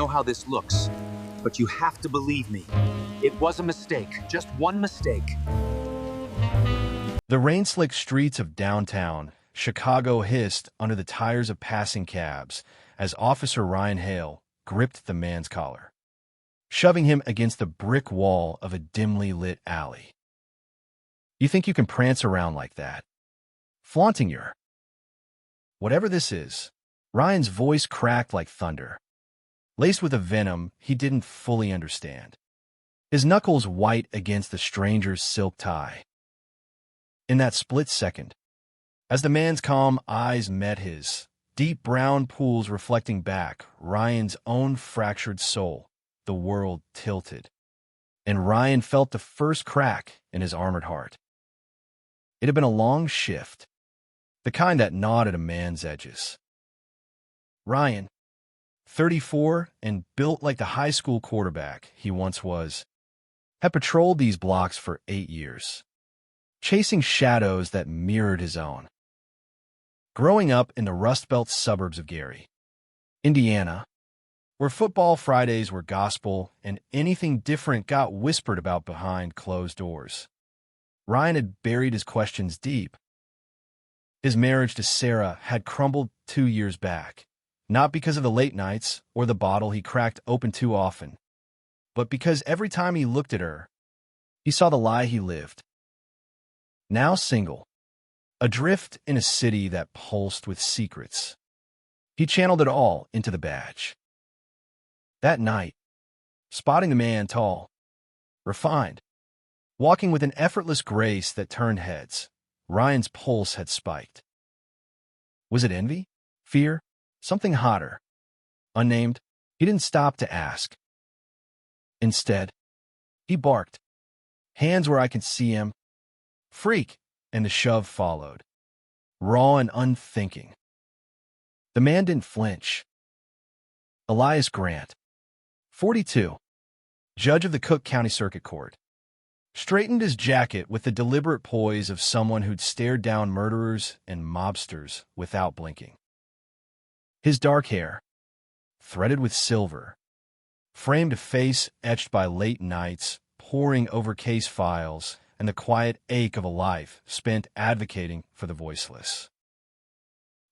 know how this looks, but you have to believe me. It was a mistake, just one mistake. The rain-slicked streets of downtown Chicago hissed under the tires of passing cabs as Officer Ryan Hale gripped the man's collar, shoving him against the brick wall of a dimly lit alley. You think you can prance around like that? Flaunting your... Whatever this is, Ryan's voice cracked like thunder, laced with a venom he didn't fully understand, his knuckles white against the stranger's silk tie. In that split second, as the man's calm eyes met his, deep brown pools reflecting back Ryan's own fractured soul, the world tilted, and Ryan felt the first crack in his armored heart. It had been a long shift, the kind that gnawed at a man's edges. Ryan, 34 and built like the high school quarterback he once was, had patrolled these blocks for 8 years, chasing shadows that mirrored his own. Growing up in the Rust Belt suburbs of Gary, Indiana, where football Fridays were gospel and anything different got whispered about behind closed doors, Ryan had buried his questions deep. His marriage to Sarah had crumbled 2 years back, not because of the late nights or the bottle he cracked open too often, but because every time he looked at her, he saw the lie he lived. Now single, adrift in a city that pulsed with secrets, he channeled it all into the badge. That night, spotting the man tall, refined, walking with an effortless grace that turned heads, Ryan's pulse had spiked. Was it envy? Fear? Something hotter? Unnamed? He didn't stop to ask. Instead, he barked, hands where I can see him. Freak! And the shove followed, raw and unthinking. The man didn't flinch. Elias Grant, 42, judge of the Cook County Circuit Court, straightened his jacket with the deliberate poise of someone who'd stared down murderers and mobsters without blinking. His dark hair, threaded with silver, framed a face etched by late nights, poring over case files, and the quiet ache of a life spent advocating for the voiceless.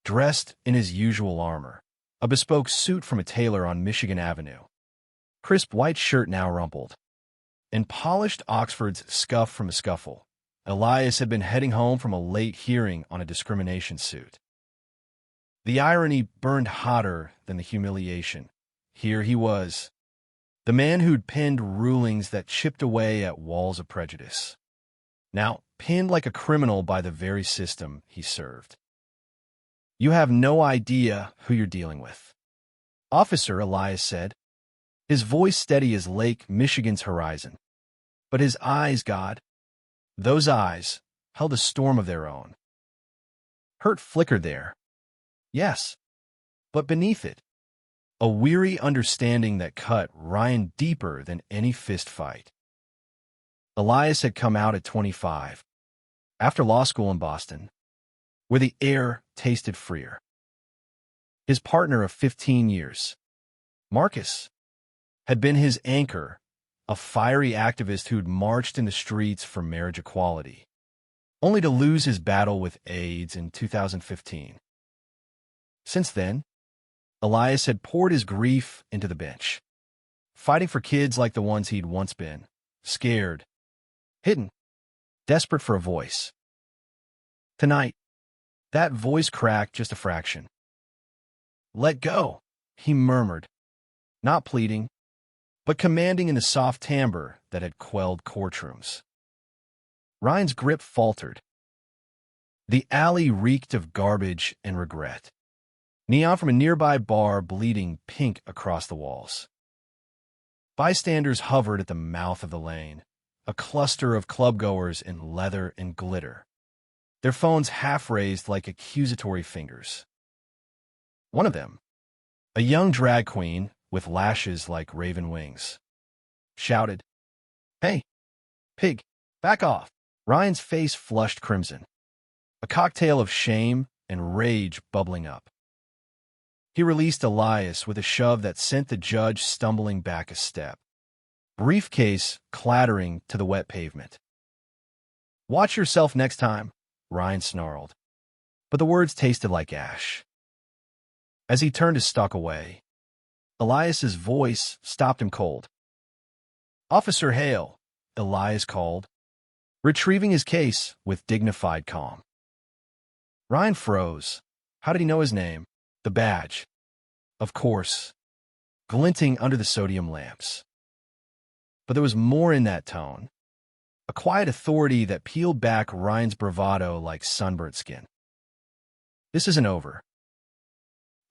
Dressed in his usual armor, a bespoke suit from a tailor on Michigan Avenue, crisp white shirt now rumpled, and polished Oxfords scuffed from a scuffle, Elias had been heading home from a late hearing on a discrimination suit. The irony burned hotter than the humiliation. Here he was, the man who'd penned rulings that chipped away at walls of prejudice, now pinned like a criminal by the very system he served. You have no idea who you're dealing with, Officer, Elias said, his voice steady as Lake Michigan's horizon. But his eyes, God, those eyes, held a storm of their own. Hurt flickered there. Yes, but beneath it, a weary understanding that cut Ryan deeper than any fist fight. Elias had come out at 25, after law school in Boston, where the air tasted freer. His partner of 15 years, Marcus, had been his anchor, a fiery activist who'd marched in the streets for marriage equality, only to lose his battle with AIDS in 2015. Since then, Elias had poured his grief into the bench, fighting for kids like the ones he'd once been, scared, hidden, desperate for a voice. Tonight, that voice cracked just a fraction. Let go, he murmured, not pleading, but commanding in the soft timbre that had quelled courtrooms. Ryan's grip faltered. The alley reeked of garbage and regret, neon from a nearby bar bleeding pink across the walls. Bystanders hovered at the mouth of the lane, a cluster of clubgoers in leather and glitter, their phones half-raised like accusatory fingers. One of them, a young drag queen with lashes like raven wings, shouted, "Hey, pig, back off." Ryan's face flushed crimson, a cocktail of shame and rage bubbling up. He released Elias with a shove that sent the judge stumbling back a step, briefcase clattering to the wet pavement. "Watch yourself next time," Ryan snarled, but the words tasted like ash. As he turned to stalk away, Elias's voice stopped him cold. "Officer Hale," Elias called, retrieving his case with dignified calm. Ryan froze. How did he know his name? The badge. Of course, glinting under the sodium lamps. But there was more in that tone, a quiet authority that peeled back Ryan's bravado like sunburnt skin. "This isn't over.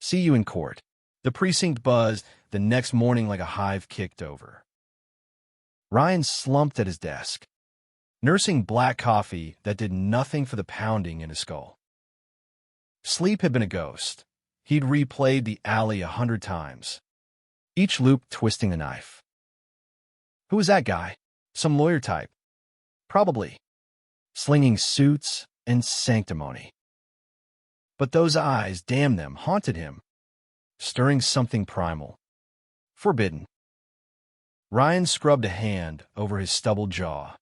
See you in court." The precinct buzzed the next morning like a hive kicked over. Ryan slumped at his desk, nursing black coffee that did nothing for the pounding in his skull. Sleep had been a ghost. He'd replayed the alley 100 times, each loop twisting the knife. Who was that guy? Some lawyer type. Probably. Slinging suits and sanctimony. But those eyes, damn them, haunted him, stirring something primal. Forbidden. Ryan scrubbed a hand over his stubbled jaw,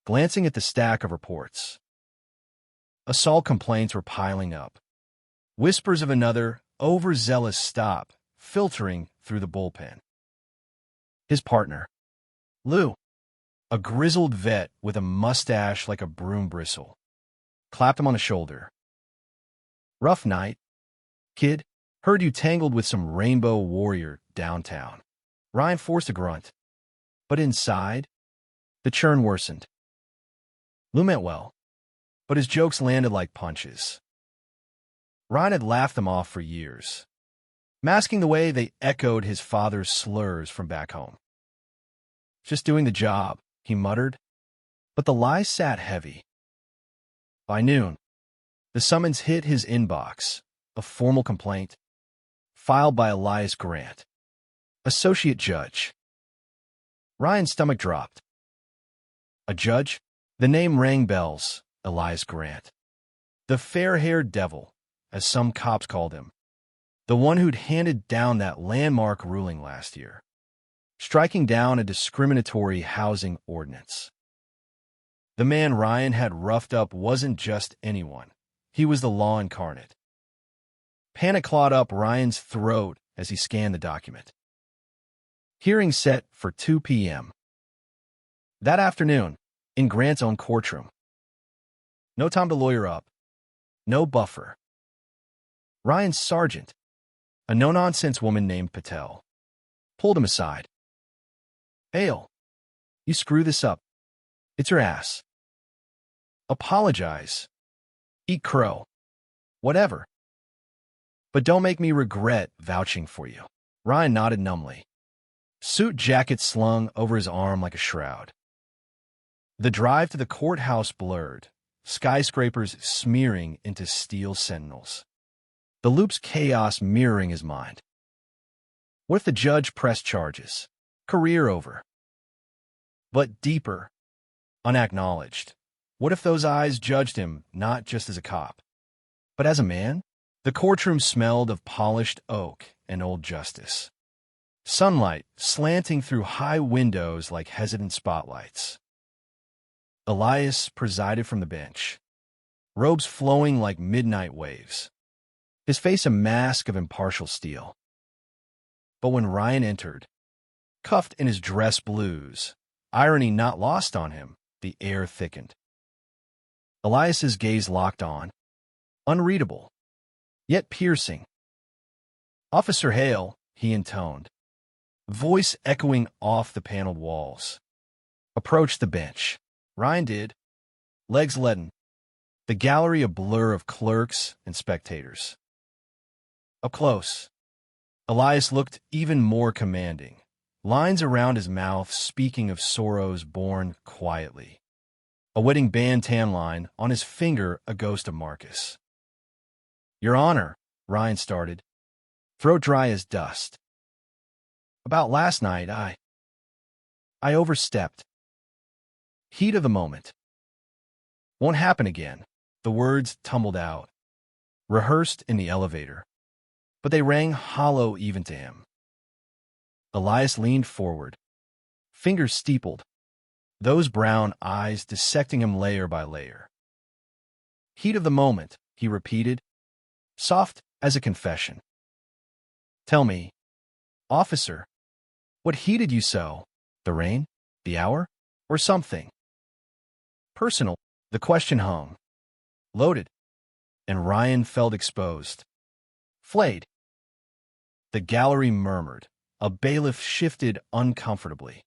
glancing at the stack of reports. Assault complaints were piling up. Whispers of another, overzealous stop filtering through the bullpen. His partner, Lou, a grizzled vet with a mustache like a broom bristle, clapped him on the shoulder. "Rough night, kid. Heard you tangled with some rainbow warrior downtown." Ryan forced a grunt, but inside, the churn worsened. Lou meant well, but his jokes landed like punches. Ryan had laughed them off for years, masking the way they echoed his father's slurs from back home. "Just doing the job," he muttered, but the lie sat heavy. By noon, the summons hit his inbox, a formal complaint, filed by Elias Grant, associate judge. Ryan's stomach dropped. A judge? The name rang bells. Elias Grant. The fair-haired devil, as some cops called him. The one who'd handed down that landmark ruling last year, striking down a discriminatory housing ordinance. The man Ryan had roughed up wasn't just anyone. He was the law incarnate. Panic clawed up Ryan's throat as he scanned the document. Hearing set for 2 p.m. that afternoon, in Grant's own courtroom. No time to lawyer up. No buffer. Ryan's sergeant, a no-nonsense woman named Patel, pulled him aside. "Hale, you screw this up. It's your ass. Apologize. Eat crow. Whatever. But don't make me regret vouching for you." Ryan nodded numbly, suit jacket slung over his arm like a shroud. The drive to the courthouse blurred, skyscrapers smearing into steel sentinels. The loop's chaos mirroring his mind. What if the judge pressed charges? Career over. But deeper, unacknowledged. What if those eyes judged him not just as a cop, but as a man? The courtroom smelled of polished oak and old justice. Sunlight slanting through high windows like hesitant spotlights. Elias presided from the bench, robes flowing like midnight waves, his face a mask of impartial steel. But when Ryan entered, cuffed in his dress blues, irony not lost on him, the air thickened. Elias's gaze locked on, unreadable, yet piercing. "Officer Hale," he intoned, voice echoing off the paneled walls. Approached the bench. Ryan did, legs leaden, the gallery a blur of clerks and spectators. Up close, Elias looked even more commanding, lines around his mouth speaking of sorrows born quietly. A wedding band tan line, on his finger a ghost of Marcus. "Your Honor," Ryan started, throat dry as dust. "About last night, I overstepped. Heat of the moment. Won't happen again." The words tumbled out, rehearsed in the elevator. but they rang hollow even to him. Elias leaned forward, fingers steepled, those brown eyes dissecting him layer by layer. Heat of the moment, he repeated, soft as a confession. Tell me, officer, what heated you so? The rain? The hour? Or something? Personal, the question hung, loaded, and Ryan felt exposed. Flayed. The gallery murmured. A bailiff shifted uncomfortably.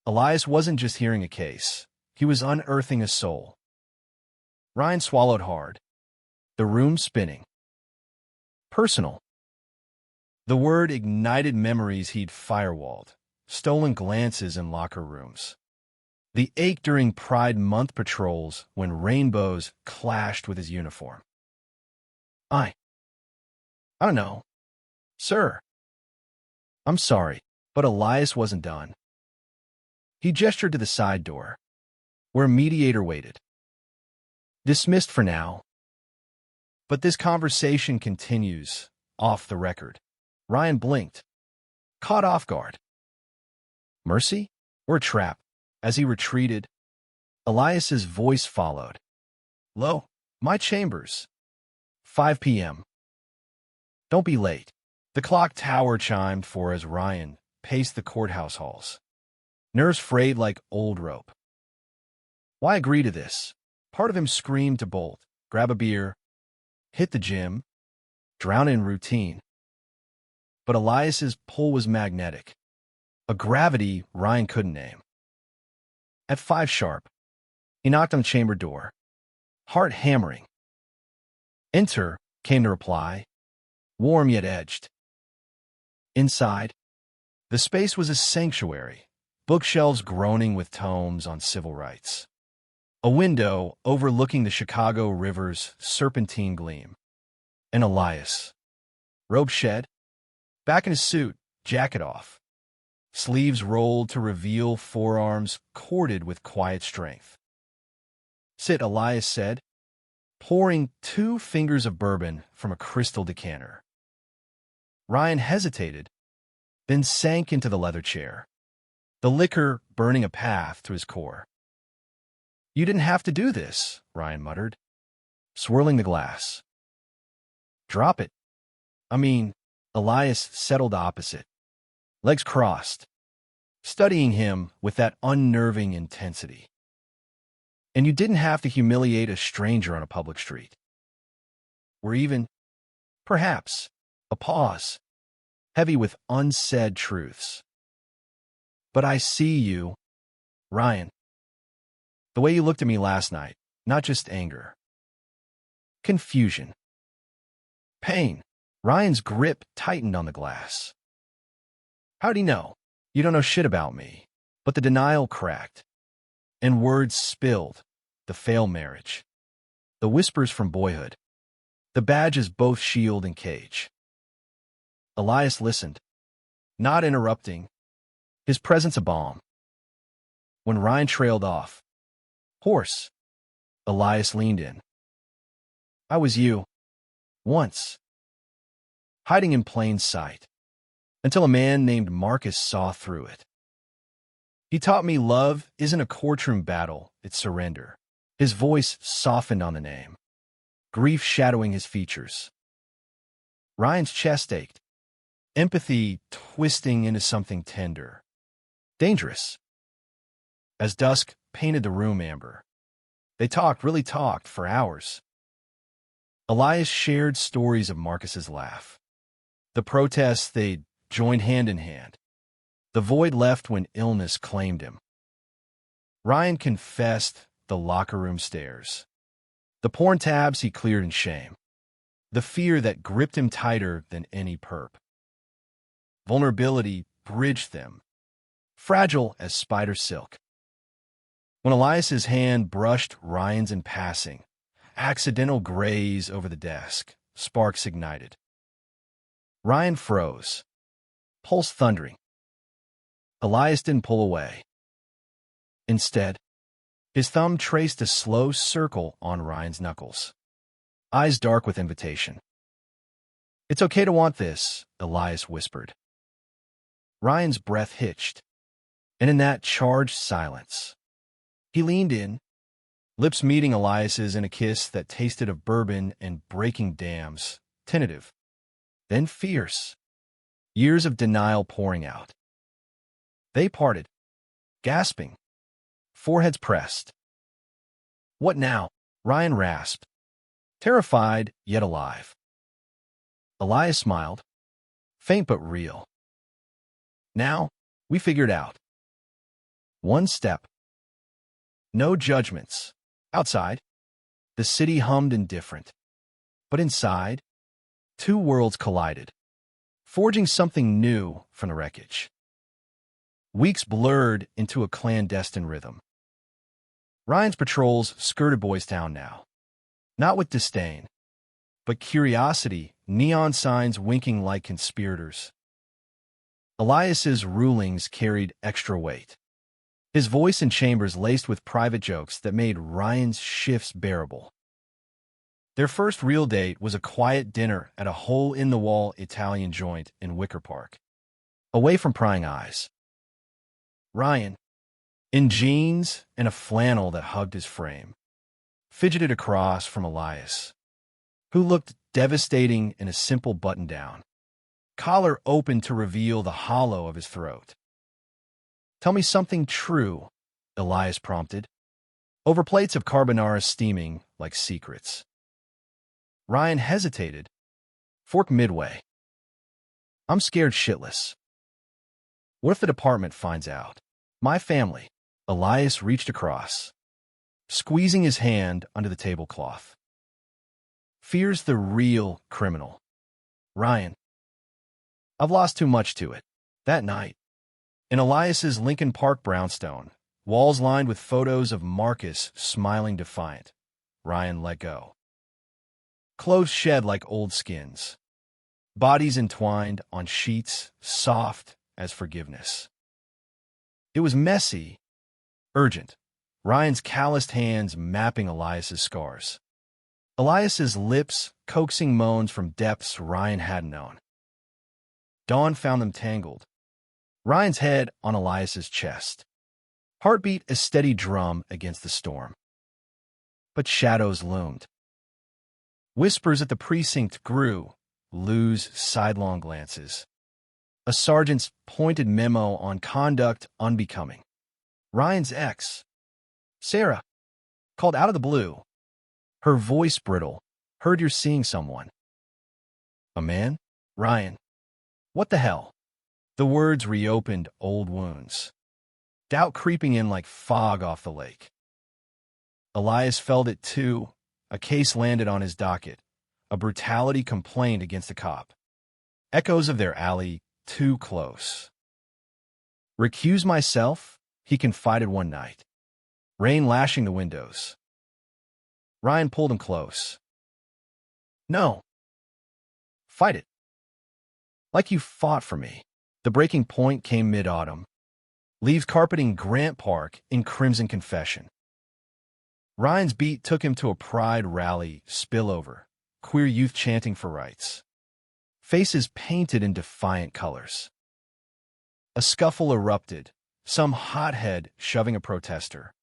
Elias wasn't just hearing a case. He was unearthing a soul. Ryan swallowed hard, the room spinning. Personal. The word ignited memories he'd firewalled, stolen glances in locker rooms. The ache during Pride Month patrols when rainbows clashed with his uniform. I don't know. Sir. I'm sorry, but Elias wasn't done. He gestured to the side door, where a mediator waited. Dismissed for now. But this conversation continues, off the record. Ryan blinked, caught off guard. Mercy? Or a trap? As he retreated, Elias's voice followed. Lo, my chambers. 5 p.m. Don't be late. The clock tower chimed for as Ryan paced the courthouse halls, nerves frayed like old rope. Why agree to this? Part of him screamed to bolt, grab a beer, hit the gym, drown in routine. But Elias's pull was magnetic, a gravity Ryan couldn't name. At 5 sharp, he knocked on the chamber door, heart hammering. Enter, came the reply, warm yet edged. Inside, the space was a sanctuary, bookshelves groaning with tomes on civil rights. A window overlooking the Chicago River's serpentine gleam. And Elias, robe shed, back in his suit, jacket off, sleeves rolled to reveal forearms corded with quiet strength. Sit, Elias said, pouring 2 fingers of bourbon from a crystal decanter. Ryan hesitated, then sank into the leather chair, the liquor burning a path to his core. You didn't have to do this, Ryan muttered, swirling the glass. Drop it. Elias settled opposite, legs crossed, studying him with that unnerving intensity. And you didn't have to humiliate a stranger on a public street. Or even, perhaps, a pause, heavy with unsaid truths. But I see you, Ryan. The way you looked at me last night, not just anger. Confusion. Pain. Ryan's grip tightened on the glass. How'd he know? You don't know shit about me. But the denial cracked, and words spilled. The failed marriage. The whispers from boyhood. The badges both shield and cage. Elias listened, not interrupting, his presence a balm. When Ryan trailed off, hoarse, Elias leaned in. I was you, once, hiding in plain sight, until a man named Marcus saw through it. He taught me love isn't a courtroom battle, it's surrender. His voice softened on the name, grief shadowing his features. Ryan's chest ached, empathy twisting into something tender, dangerous. As dusk painted the room amber, they talked, really talked, for hours. Elias shared stories of Marcus's laugh, the protests they'd joined hand in hand, the void left when illness claimed him. Ryan confessed the locker room stares, the porn tabs he cleared in shame, the fear that gripped him tighter than any perp. Vulnerability bridged them, fragile as spider silk. When Elias's hand brushed Ryan's in passing, accidental graze over the desk, sparks ignited. Ryan froze, pulse thundering. Elias didn't pull away. Instead, his thumb traced a slow circle on Ryan's knuckles, eyes dark with invitation. It's okay to want this, Elias whispered. Ryan's breath hitched, and in that charged silence, he leaned in, lips meeting Elias's in a kiss that tasted of bourbon and breaking dams, tentative, then fierce, years of denial pouring out. They parted, gasping, foreheads pressed. What now? Ryan rasped, terrified yet alive. Elias smiled, faint but real. Now, we figured out. One step. No judgments. Outside, the city hummed indifferent. But inside, two worlds collided, forging something new from the wreckage. Weeks blurred into a clandestine rhythm. Ryan's patrols skirted Boys Town now, not with disdain, but curiosity, neon signs winking like conspirators. Elias's rulings carried extra weight, his voice in chambers laced with private jokes that made Ryan's shifts bearable. Their first real date was a quiet dinner at a hole-in-the-wall Italian joint in Wicker Park, away from prying eyes. Ryan, in jeans and a flannel that hugged his frame, fidgeted across from Elias, who looked devastating in a simple button-down, collar open to reveal the hollow of his throat. "Tell me something true," Elias prompted, over plates of carbonara steaming like secrets. Ryan hesitated, forked midway. "I'm scared shitless. What if the department finds out? My family." Elias reached across, squeezing his hand under the tablecloth. "Fear's the real criminal. Ryan, I've lost too much to it." That night, in Elias's Lincoln Park brownstone, walls lined with photos of Marcus smiling defiant, Ryan let go. Clothes shed like old skins, bodies entwined on sheets soft as forgiveness. It was messy, urgent, Ryan's calloused hands mapping Elias's scars. Elias's lips coaxing moans from depths Ryan hadn't known. Dawn found them tangled, Ryan's head on Elias's chest, heartbeat a steady drum against the storm. But shadows loomed. Whispers at the precinct grew, Lou's sidelong glances. A sergeant's pointed memo on conduct unbecoming. Ryan's ex, Sarah, called out of the blue, her voice brittle. "Heard you're seeing someone." "A man?" "Ryan. What the hell?" The words reopened old wounds, doubt creeping in like fog off the lake. Elias felt it too. A case landed on his docket, a brutality complaint against a cop. Echoes of their alley too close. "Recuse myself," he confided one night, rain lashing the windows. Ryan pulled him close. "No. Fight it. Like you fought for me." The breaking point came mid-autumn, leaves carpeting Grant Park in crimson confession. Ryan's beat took him to a pride rally spillover, queer youth chanting for rights. Faces painted in defiant colors. A scuffle erupted, some hothead shoving a protester,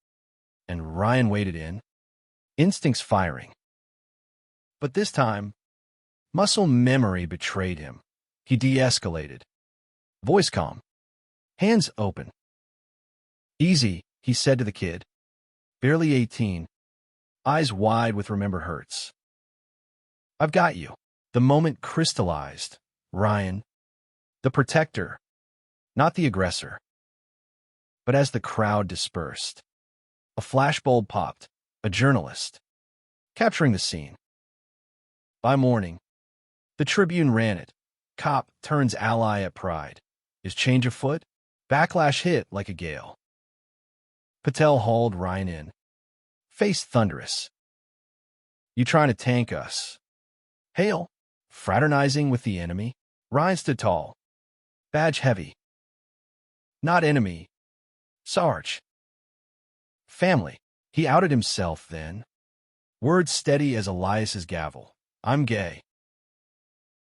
and Ryan waded in, instincts firing. But this time, muscle memory betrayed him. He de-escalated, voice calm, hands open. "Easy," he said to the kid, barely 18, eyes wide with remember hurts. "I've got you." The moment crystallized. Ryan, the protector, not the aggressor. But as the crowd dispersed, a flashbulb popped, a journalist, capturing the scene. By morning, the Tribune ran it. Cop turns ally at Pride. Is change afoot? Backlash hit like a gale. Patel hauled Ryan in, face thunderous. "You trying to tank us?" "Hail." Fraternizing with the enemy, Ryan stood tall, badge heavy. "Not enemy. Sarge. Family." He outed himself then, words steady as Elias's gavel. "I'm gay."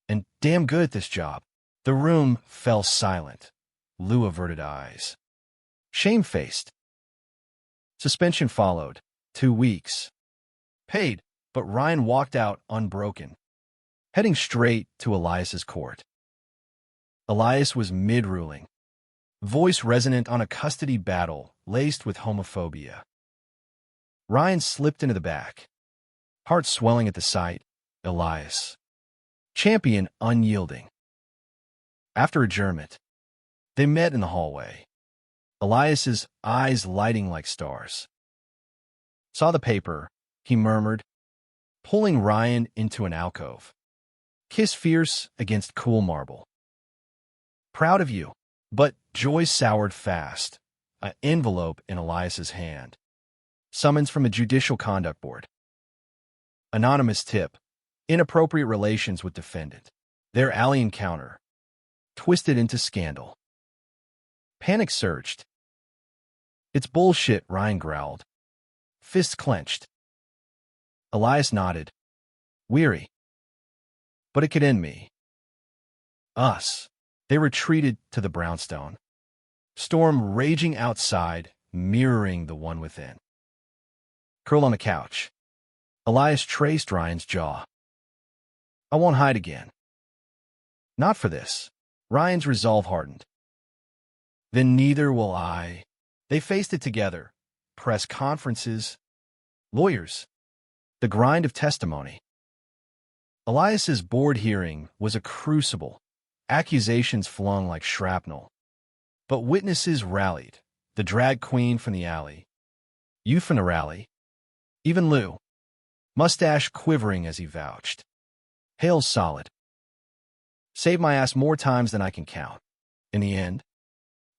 and damn good at this job. The room fell silent. Lou averted eyes. Shamefaced. Suspension followed. 2 weeks. Paid, but Ryan walked out unbroken, heading straight to Elias's court. Elias was mid-ruling, voice resonant on a custody battle laced with homophobia. Ryan slipped into the back, heart swelling at the sight. Elias. Champion unyielding. After adjournment, they met in the hallway, Elias's eyes lighting like stars. Saw the paper, he murmured, pulling Ryan into an alcove. Kiss fierce against cool marble. Proud of you. But joy soured fast. An envelope in Elias's hand. Summons from a judicial conduct board. Anonymous tip. Inappropriate relations with defendant. Their alley encounter. Twisted into scandal. Panic surged. It's bullshit, Ryan growled. Fists clenched. Elias nodded. Weary. But it could end me. Us. They retreated to the brownstone. Storm raging outside, mirroring the one within. Curled on the couch. Elias traced Ryan's jaw. I won't hide again. Not for this. Ryan's resolve hardened. Then neither will I. They faced it together. Press conferences. Lawyers. The grind of testimony. Elias's board hearing was a crucible. Accusations flung like shrapnel. But witnesses rallied. The drag queen from the alley. You from the rally. Even Lou. Mustache quivering as he vouched. Hale's solid. Saved my ass more times than I can count. In the end,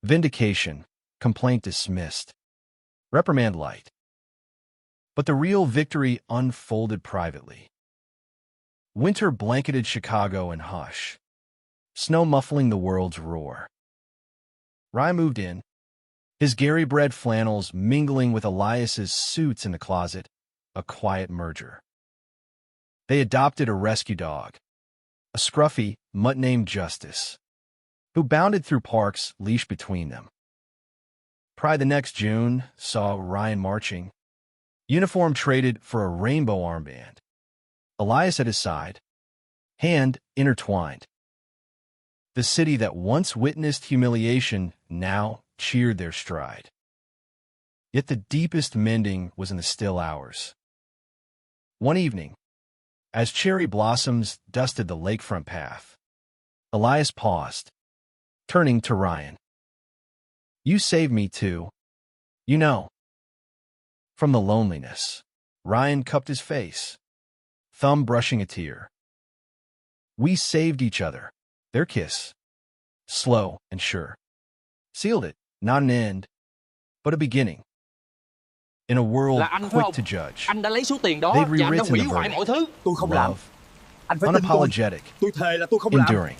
vindication, complaint dismissed. Reprimand light. But the real victory unfolded privately. Winter blanketed Chicago in hush. Snow muffling the world's roar. Ryan moved in, his Gary-bred flannels mingling with Elias's suits in the closet, a quiet merger. They adopted a rescue dog, a scruffy mutt named Justice, who bounded through parks, leash between them. Pride the next June saw Ryan marching, uniform traded for a rainbow armband, Elias at his side, hand intertwined. The city that once witnessed humiliation now cheered their stride. Yet the deepest mending was in the still hours. One evening, as cherry blossoms dusted the lakefront path, Elias paused, turning to Ryan. You saved me too, you know. From the loneliness, Ryan cupped his face, thumb brushing a tear. We saved each other. Their kiss, slow and sure, sealed it, not an end, but a beginning. In a world quick to judge, anh đã lấy số tiền đó they'd và anh đã rewritten hủy the hoại mọi verdict. thứ. Tôi không làm. Love, Anh phải tin tôi. unapologetic, Tôi thề là tôi không làm. enduring.